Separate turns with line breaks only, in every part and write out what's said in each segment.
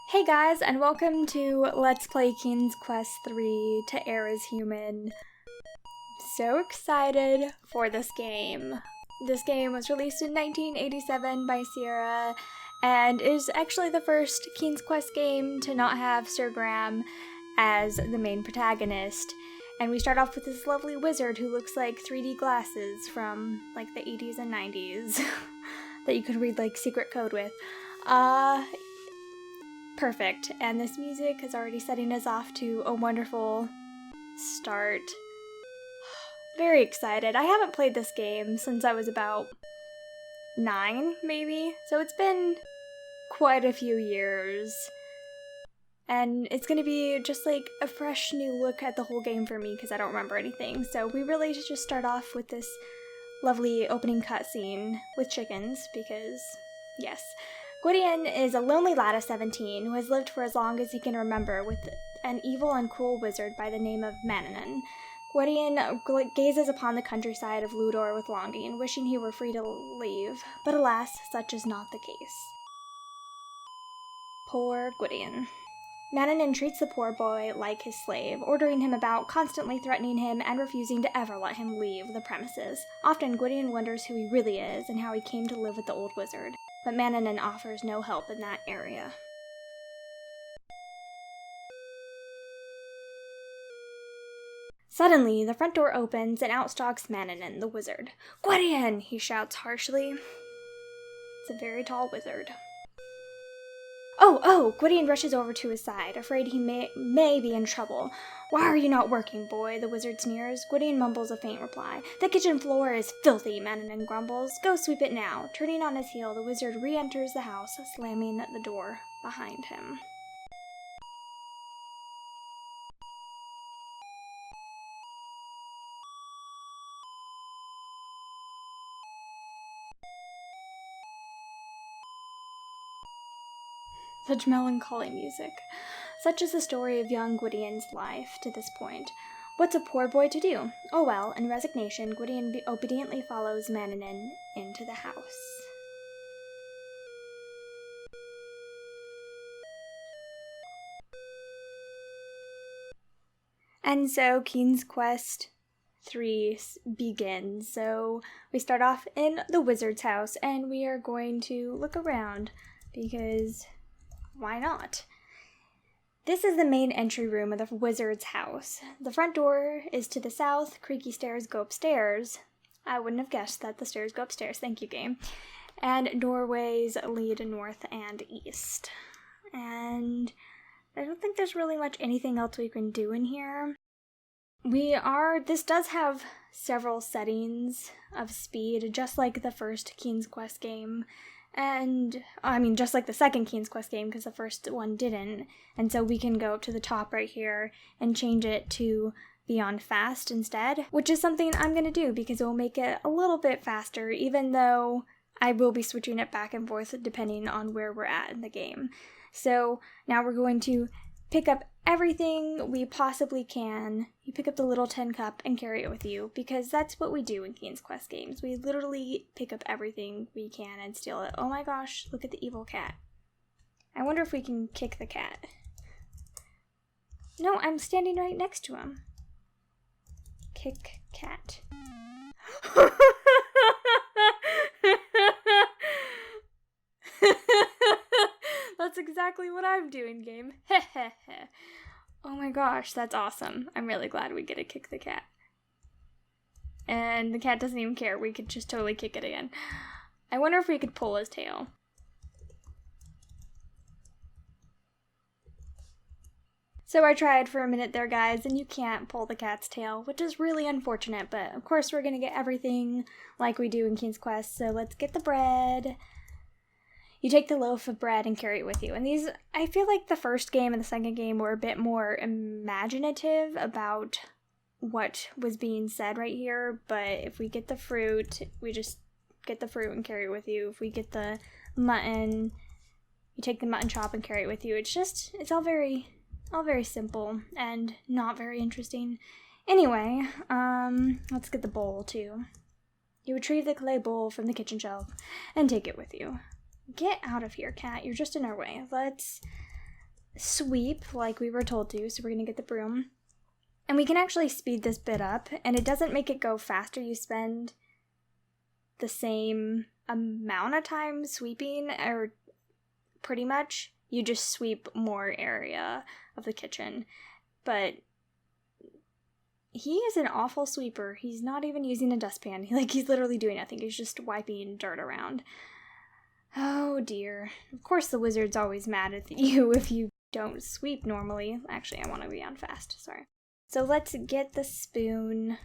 Hey guys, and welcome to Let's Play King's Quest III to Heir as Human. So excited for this game. This game was released in 1987 by Sierra, and is actually the first King's Quest game to not have Sir Graham as the main protagonist. And we start off with this lovely wizard who looks like 3D glasses from like the 80s and 90s that you could read like secret code with. Perfect, and this music is already setting us off to a wonderful start. Very excited. I haven't played this game since I was about 9, maybe, so it's been quite a few years. And it's gonna be just like a fresh new look at the whole game for me because I don't remember anything. So we really should just start off with this lovely opening cutscene with chickens because, yes. Gwydion is a lonely lad of 17 who has lived for as long as he can remember with an evil and cruel wizard by the name of Manannan. Gwydion gazes upon the countryside of Ludor with longing, wishing he were free to leave, but alas, such is not the case. Poor Gwydion. Manannan treats the poor boy like his slave, ordering him about, constantly threatening him, and refusing to ever let him leave the premises. Often Gwydion wonders who he really is and how he came to live with the old wizard, but Manannan offers no help in that area. Suddenly, the front door opens and out stalks Manannan, the wizard. "Gwydion!" he shouts harshly. It's a very tall wizard. Oh! Gwydion rushes over to his side, afraid he may be in trouble. "Why are you not working, boy?" the wizard sneers. Gwydion mumbles a faint reply. "The kitchen floor is filthy," Manannan grumbles. "Go sweep it now." Turning on his heel, the wizard re-enters the house, slamming the door behind him. Such melancholy music. Such is the story of young Gwydion's life to this point. What's a poor boy to do? Oh well, in resignation, Gwydion obediently follows Manannan into the house. And so King's Quest III begins. So we start off in the wizard's house, and we are going to look around because why not? This is the main entry room of the wizard's house. The front door is to the south, creaky stairs go upstairs. I wouldn't have guessed that the stairs go upstairs, thank you game. And doorways lead north and east. And I don't think there's really much anything else we can do in here. This does have several settings of speed, just like the first King's Quest game. And, just like the second King's Quest game, because the first one didn't. And so we can go up to the top right here and change it to Beyond Fast instead, which is something I'm going to do because it will make it a little bit faster, even though I will be switching it back and forth depending on where we're at in the game. So now we're going to pick up everything we possibly can. You pick up the little tin cup and carry it with you, because that's what we do in King's Quest games. We literally pick up everything we can and steal it. Oh my gosh, look at the evil cat. I wonder if we can kick the cat. No, I'm standing right next to him. Kick cat. That's exactly what I'm doing, game. Oh my gosh, that's awesome. I'm really glad we get to kick the cat. And the cat doesn't even care. We could just totally kick it again. I wonder if we could pull his tail. So I tried for a minute there, guys, and you can't pull the cat's tail, which is really unfortunate, but of course we're gonna get everything like we do in King's Quest, so let's get the bread. You take the loaf of bread and carry it with you. And these, I feel like the first game and the second game were a bit more imaginative about what was being said right here. But if we get the fruit, we just get the fruit and carry it with you. If we get the mutton, you take the mutton chop and carry it with you. It's all very simple and not very interesting. Anyway, let's get the bowl too. You retrieve the clay bowl from the kitchen shelf and take it with you. Get out of here, cat. You're just in our way. sweep like we were told to, so we're going to get the broom. And we can actually speed this bit up, and it doesn't make it go faster. You spend the same amount of time sweeping, or pretty much. You just sweep more area of the kitchen. But he is an awful sweeper. He's not even using a dustpan. He's literally doing nothing. He's just wiping dirt around. Oh dear. Of course the wizard's always mad at you if you don't sweep normally. Actually, I want to be on fast. Sorry. So let's get the spoon.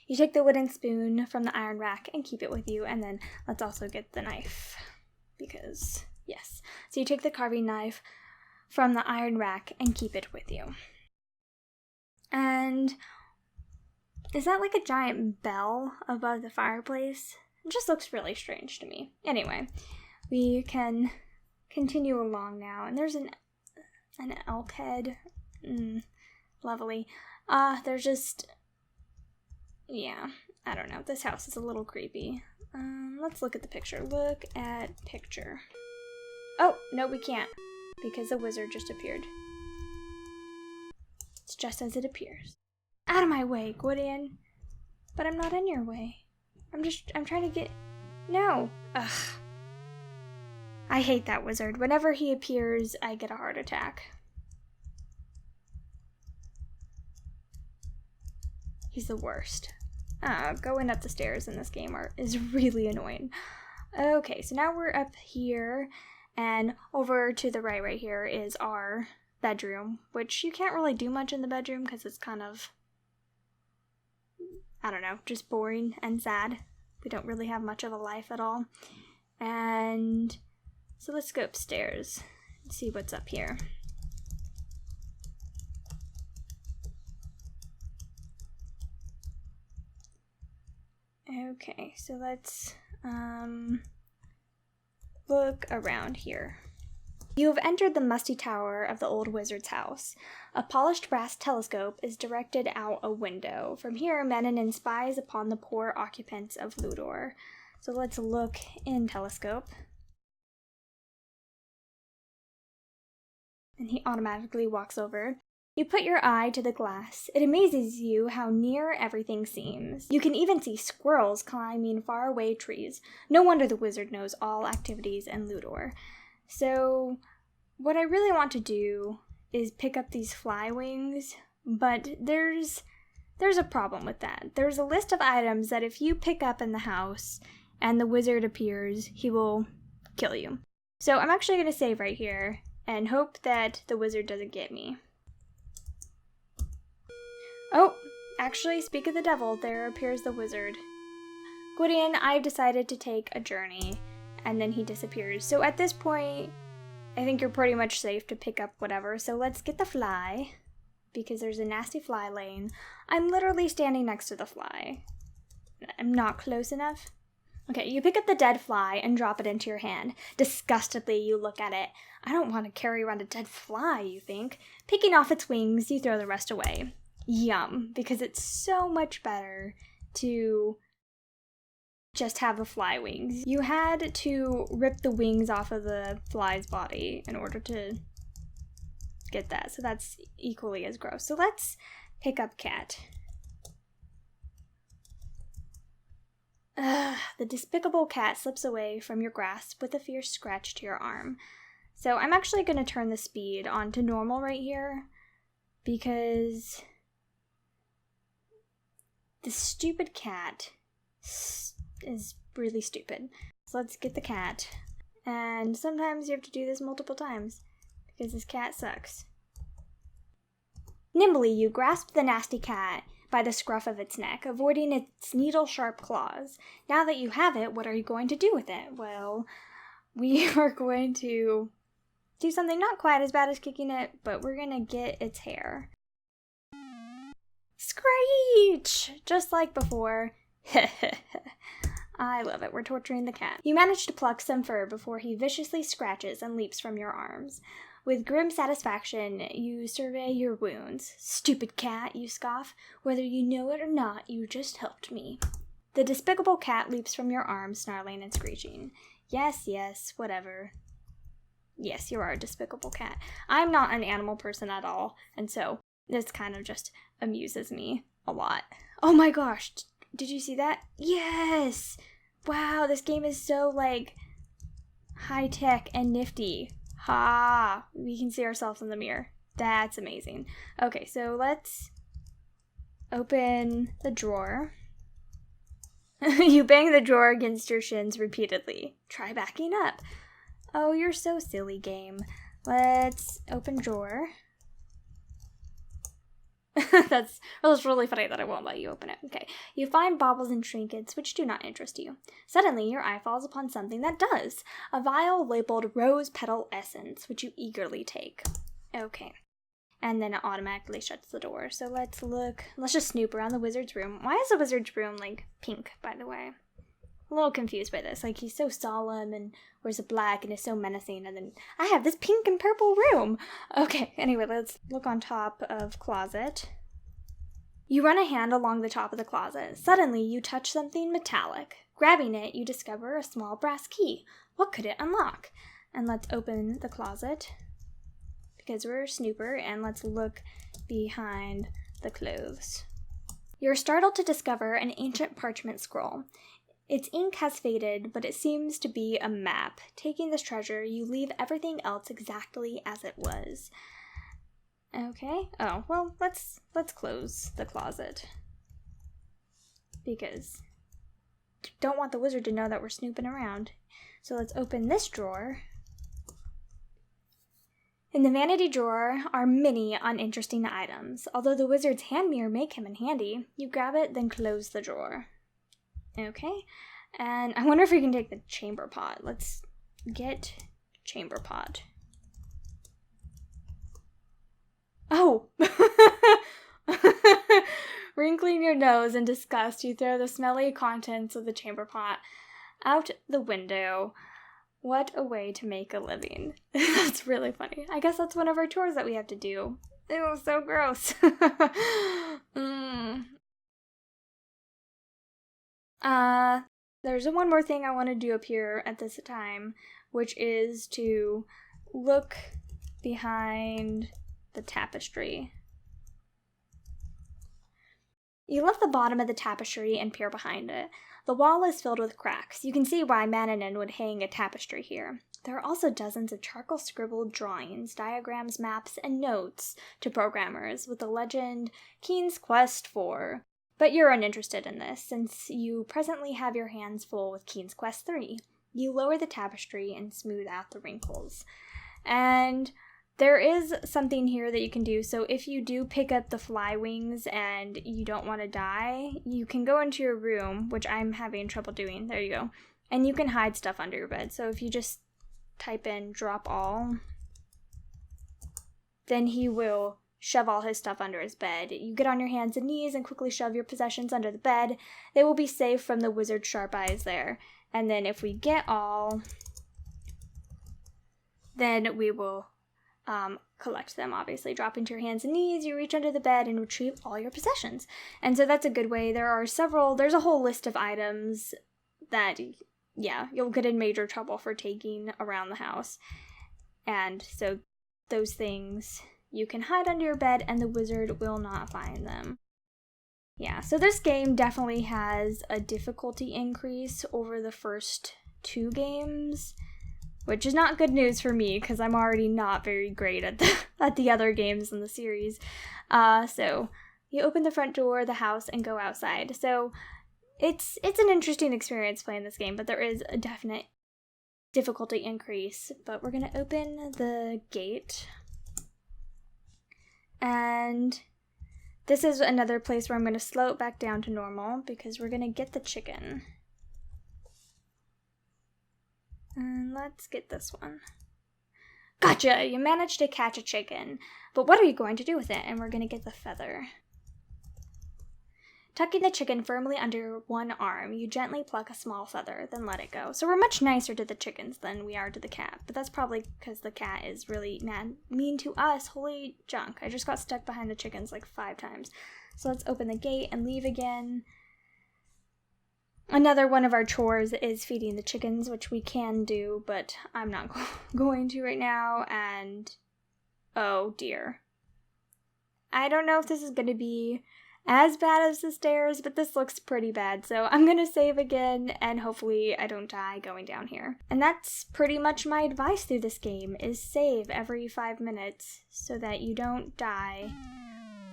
You take the wooden spoon from the iron rack and keep it with you, and then let's also get the knife, because, yes. So you take the carving knife from the iron rack and keep it with you. And is that like a giant bell above the fireplace? It just looks really strange to me. Anyway, we can continue along now, and there's an elk head. Lovely. There's just, yeah, I don't know. This house is a little creepy. Let's look at the picture. Look at picture. Oh, no, we can't, because the wizard just appeared. It's just as it appears. Out of my way, Gwydion. But I'm not in your way. I'm trying to get, no. Ugh. I hate that wizard. Whenever he appears, I get a heart attack. He's the worst. Going up the stairs in this game is really annoying. Okay, so now we're up here, and over to the right here is our bedroom, which you can't really do much in the bedroom because it's kind of, I don't know, just boring and sad. We don't really have much of a life at all. And so let's go upstairs and see what's up here. Okay, so let's look around here. You have entered the musty tower of the old wizard's house. A polished brass telescope is directed out a window. From here, Manannan spies upon the poor occupants of Ludor. So let's look in telescope. And he automatically walks over. You put your eye to the glass. It amazes you how near everything seems. You can even see squirrels climbing faraway trees. No wonder the wizard knows all activities in Ludor. So, what I really want to do is pick up these fly wings, but there's a problem with that. There's a list of items that if you pick up in the house and the wizard appears, he will kill you. So I'm actually going to save right here and hope that the wizard doesn't get me. Oh, actually, speak of the devil, there appears the wizard. Gwydion, I've decided to take a journey, and then he disappears. So at this point, I think you're pretty much safe to pick up whatever. So let's get the fly, because there's a nasty fly laying. I'm literally standing next to the fly. I'm not close enough. Okay, you pick up the dead fly and drop it into your hand. Disgustedly, you look at it. I don't want to carry around a dead fly, you think. Picking off its wings, you throw the rest away. Yum, because it's so much better to just have the fly wings. You had to rip the wings off of the fly's body in order to get that, so that's equally as gross. So let's pick up cat. The despicable cat slips away from your grasp with a fierce scratch to your arm. So I'm actually going to turn the speed on to normal right here, because the stupid cat is really stupid. So let's get the cat. And sometimes you have to do this multiple times, because this cat sucks. Nimbly, you grasp the nasty cat by the scruff of its neck, avoiding its needle-sharp claws. Now that you have it, what are you going to do with it? Well, we are going to do something not quite as bad as kicking it, but we're going to get its hair. Screech! Just like before. I love it. We're torturing the cat. You manage to pluck some fur before he viciously scratches and leaps from your arms. With grim satisfaction, you survey your wounds. Stupid cat, you scoff. Whether you know it or not, you just helped me. The despicable cat leaps from your arms, snarling and screeching. Yes, whatever. Yes, you are a despicable cat. I'm not an animal person at all, and so this kind of just amuses me a lot. Oh my gosh, did you see that? Yes! Wow, this game is so, like, high-tech and nifty. Ha! We can see ourselves in the mirror. That's amazing. Okay, so let's open the drawer. You bang the drawer against your shins repeatedly. Try backing up. Oh, you're so silly, game. Let's open drawer. That's really funny that I won't let you open it. Okay. You find baubles and trinkets which do not interest you. Suddenly, your eye falls upon something that does. A vial labeled Rose Petal Essence, which you eagerly take. Okay. And then it automatically shuts the door. So let's look. Let's just snoop around the wizard's room. Why is the wizard's room, like, pink, by the way? A little confused by this. Like, he's so solemn and wears a black and is so menacing. And then I have this pink and purple room. Okay, anyway, let's look on top of closet. You run a hand along the top of the closet. Suddenly, you touch something metallic. Grabbing it, you discover a small brass key. What could it unlock? And let's open the closet, because we're a snooper, and let's look behind the clothes. You're startled to discover an ancient parchment scroll. Its ink has faded, but it seems to be a map. Taking this treasure, you leave everything else exactly as it was. Okay. Oh, well, let's close the closet, because don't want the wizard to know that we're snooping around. So let's open this drawer. In the vanity drawer are many uninteresting items. Although the wizard's hand mirror may come in handy, you grab it, then close the drawer. Okay, and I wonder if we can take the chamber pot. Let's get chamber pot. Oh! Wrinkling your nose in disgust, you throw the smelly contents of the chamber pot out the window. What a way to make a living. That's really funny. I guess that's one of our chores that we have to do. Ew, so gross. There's one more thing I want to do up here at this time, which is to look behind the tapestry. You lift the bottom of the tapestry and peer behind it. The wall is filled with cracks. You can see why Manannan would hang a tapestry here. There are also dozens of charcoal scribbled drawings, diagrams, maps, and notes to programmers with the legend, Keen's Quest for. But you're uninterested in this, since you presently have your hands full with Keen's Quest 3. You lower the tapestry and smooth out the wrinkles. And there is something here that you can do. So if you do pick up the fly wings and you don't want to die, you can go into your room, which I'm having trouble doing. There you go. And you can hide stuff under your bed. So if you just type in drop all, then he will shove all his stuff under his bed. You get on your hands and knees and quickly shove your possessions under the bed. They will be safe from the wizard's sharp eyes there. And then if we get all, then we will collect them, obviously. Drop into your hands and knees, you reach under the bed and retrieve all your possessions. And so that's a good way. There's a whole list of items that, yeah, you'll get in major trouble for taking around the house. And so those things you can hide under your bed and the wizard will not find them. Yeah, so this game definitely has a difficulty increase over the first 2 games, which is not good news for me because I'm already not very great at the other games in the series. So you open the front door of the house and go outside. So it's an interesting experience playing this game, but there is a definite difficulty increase. But we're going to open the gate. And this is another place where I'm going to slow it back down to normal because we're going to get the chicken. And let's get this one. Gotcha! You managed to catch a chicken. But what are you going to do with it? And we're going to get the feather. Tucking the chicken firmly under one arm, you gently pluck a small feather, then let it go. So we're much nicer to the chickens than we are to the cat. But that's probably because the cat is really mean to us. Holy junk. I just got stuck behind the chickens like 5 times. So let's open the gate and leave again. Another one of our chores is feeding the chickens, which we can do, but I'm not going to right now, and oh dear. I don't know if this is going to be as bad as the stairs, but this looks pretty bad, so I'm going to save again, and hopefully I don't die going down here. And that's pretty much my advice through this game, is save every 5 minutes so that you don't die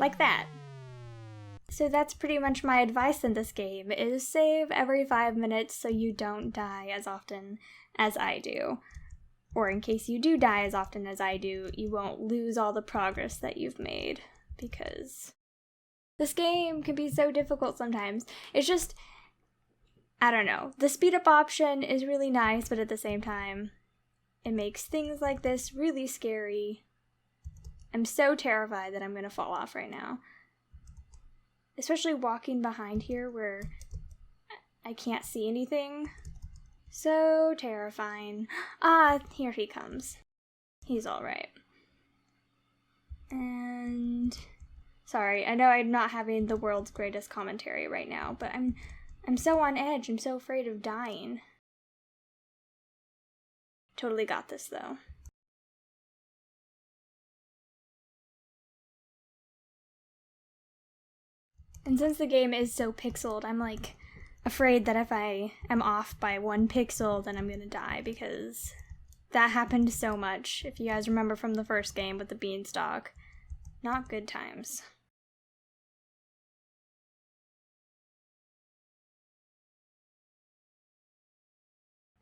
like that. So that's pretty much my advice in this game, is save every 5 minutes so you don't die as often as I do. Or in case you do die as often as I do, you won't lose all the progress that you've made, because this game can be so difficult sometimes. It's just, I don't know. The speed up option is really nice, but at the same time, it makes things like this really scary. I'm so terrified that I'm gonna fall off right now. Especially walking behind here where I can't see anything. So terrifying. Ah, here he comes. He's alright. And sorry, I know I'm not having the world's greatest commentary right now, but I'm so on edge. I'm so afraid of dying. Totally got this though. And since the game is so pixeled, I'm like afraid that if I am off by 1 pixel, then I'm gonna die, because that happened so much. If you guys remember from the first game with the beanstalk, not good times.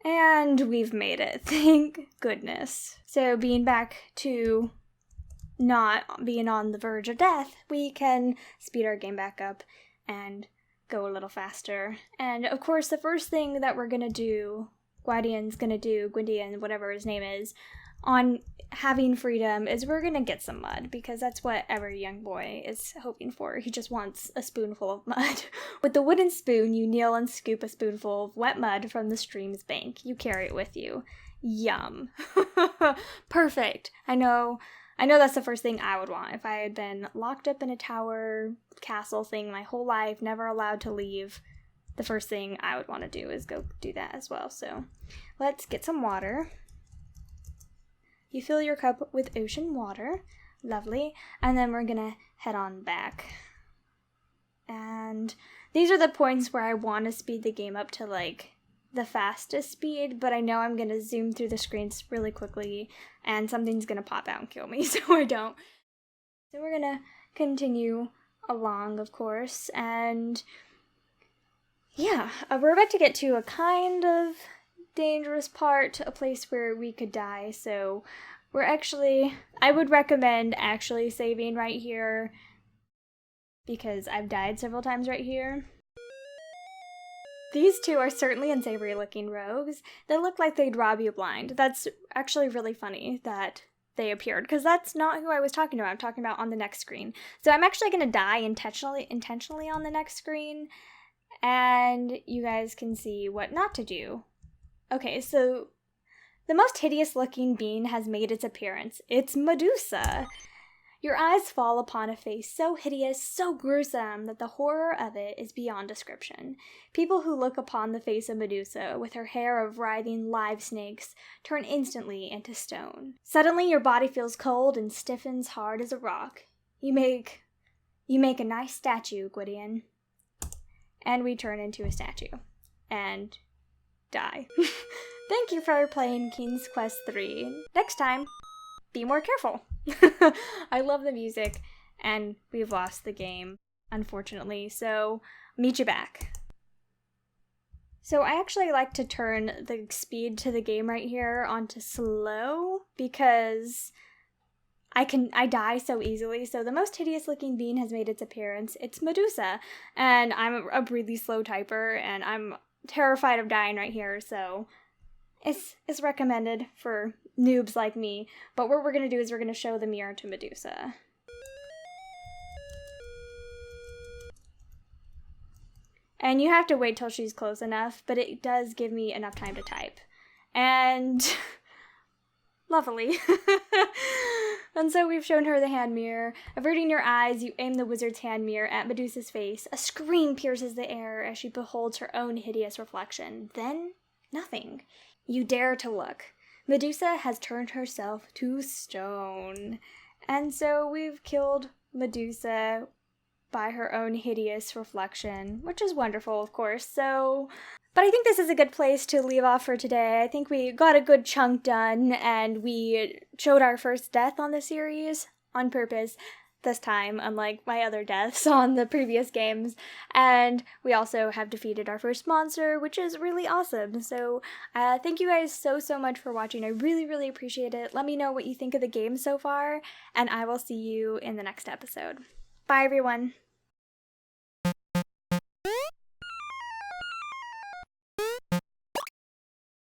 And we've made it, thank goodness. So being back to not being on the verge of death, we can speed our game back up and go a little faster. And of course, the first thing that we're gonna do, Gwydion, whatever his name is, on having freedom is we're gonna get some mud, because that's what every young boy is hoping for. He just wants a spoonful of mud. With the wooden spoon, you kneel and scoop a spoonful of wet mud from the stream's bank. You carry it with you. Yum. Perfect. I know that's the first thing I would want. If I had been locked up in a tower castle thing my whole life, never allowed to leave, the first thing I would want to do is go do that as well. So let's get some water. You fill your cup with ocean water. Lovely. And then we're gonna head on back. And these are the points where I want to speed the game up to like the fastest speed, but I know I'm gonna zoom through the screens really quickly and something's gonna pop out and kill me, so I don't. So we're gonna continue along, of course, and yeah, we're about to get to a kind of dangerous part, a place where we could die, so I would recommend actually saving right here, because I've died several times right here. These two are certainly unsavory looking rogues. They look like they'd rob you blind. That's actually really funny that they appeared, because that's not who I was talking about. I'm talking about on the next screen. So I'm actually going to die intentionally on the next screen, and you guys can see what not to do. Okay, so the most hideous looking being has made its appearance. It's Medusa. Your eyes fall upon a face so hideous, so gruesome, that the horror of it is beyond description. People who look upon the face of Medusa, with her hair of writhing live snakes, turn instantly into stone. Suddenly your body feels cold and stiffens hard as a rock. You make a nice statue, Gwydion. And we turn into a statue. And die. Thank you for playing King's Quest 3. Next time, be more careful. I love the music, and we've lost the game, unfortunately, so meet you back. So I actually like to turn the speed to the game right here onto slow, because I die so easily. So the most hideous looking being has made its appearance. It's Medusa, and I'm a really slow typer, and I'm terrified of dying right here, so it's recommended for noobs like me. But what we're going to do is we're going to show the mirror to Medusa. And you have to wait till she's close enough, but it does give me enough time to type. And lovely. And so we've shown her the hand mirror. Averting your eyes, you aim the wizard's hand mirror at Medusa's face. A scream pierces the air as she beholds her own hideous reflection. Then, nothing. You dare to look. Medusa has turned herself to stone. And so we've killed Medusa by her own hideous reflection, which is wonderful, of course. But I think this is a good place to leave off for today. I think we got a good chunk done, and we showed our first death on the series on purpose this time, unlike my other deaths on the previous games. And we also have defeated our first monster, which is really awesome. So thank you guys so much for watching. I really, really appreciate it. Let me know what you think of the game so far, and I will see you in the next episode. Bye, everyone.